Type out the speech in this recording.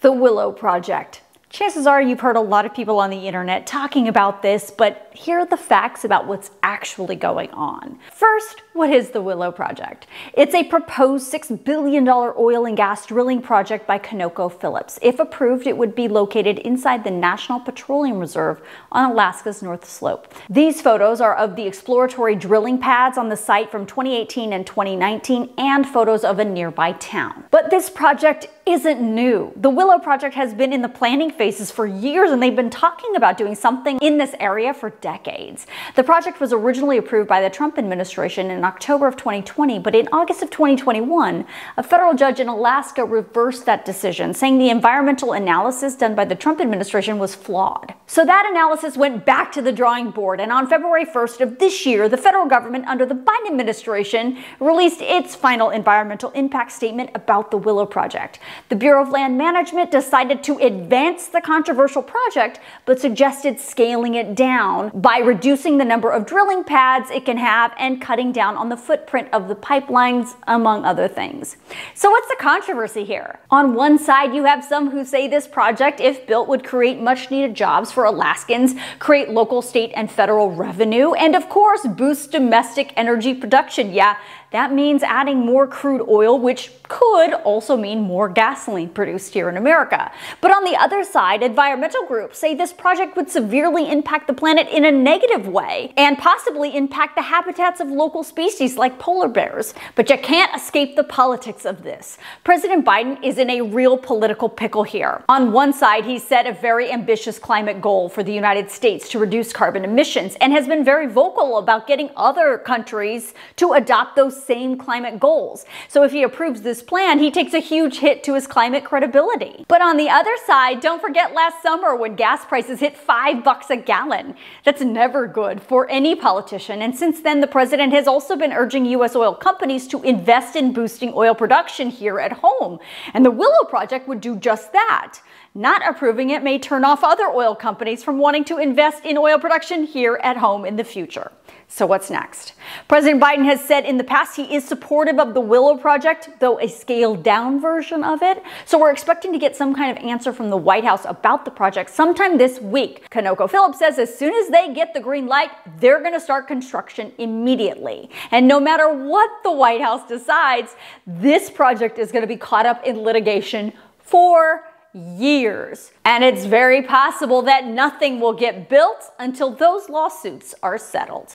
The Willow Project. Chances are you've heard a lot of people on the internet talking about this, but here are the facts about what's actually going on. First, what is the Willow Project? It's a proposed $6 billion oil and gas drilling project by ConocoPhillips. If approved, it would be located inside the National Petroleum Reserve on Alaska's North Slope. These photos are of the exploratory drilling pads on the site from 2018 and 2019 and photos of a nearby town. But this project isn't new. The Willow Project has been in the planning phases for years, and they've been talking about doing something in this area for decades. The project was originally approved by the Trump administration in October of 2020, but in August of 2021, a federal judge in Alaska reversed that decision, saying the environmental analysis done by the Trump administration was flawed. So that analysis went back to the drawing board, and on February 1st of this year, the federal government under the Biden administration released its final environmental impact statement about the Willow Project. The Bureau of Land Management decided to advance the controversial project, but suggested scaling it down by reducing the number of drilling pads it can have and cutting down on the footprint of the pipelines, among other things. So what's the controversy here? On one side, you have some who say this project, if built, would create much needed jobs for Alaskans, create local, state, and federal revenue, and of course, boost domestic energy production. Yeah, that means adding more crude oil, which could also mean more gasoline produced here in America. But on the other side, environmental groups say this project would severely impact the planet in a negative way and possibly impact the habitats of local species like polar bears. But you can't escape the politics of this. President Biden is in a real political pickle here. On one side, he set a very ambitious climate goal for the United States to reduce carbon emissions and has been very vocal about getting other countries to adopt those same climate goals. So if he approves this plan, he takes a huge hit to his climate credibility. But on the other side, don't forget last summer when gas prices hit $5 a gallon. That's never good for any politician. And since then, the president has also been urging U.S. oil companies to invest in boosting oil production here at home. And the Willow Project would do just that. Not approving it may turn off other oil companies from wanting to invest in oil production here at home in the future. So what's next? President Biden has said in the past he is supportive of the Willow Project, though a scaled down version of it. So we're expecting to get some kind of answer from the White House about the project sometime this week. ConocoPhillips says as soon as they get the green light, they're going to start construction immediately. And no matter what the White House decides, this project is going to be caught up in litigation for years. And it's very possible that nothing will get built until those lawsuits are settled.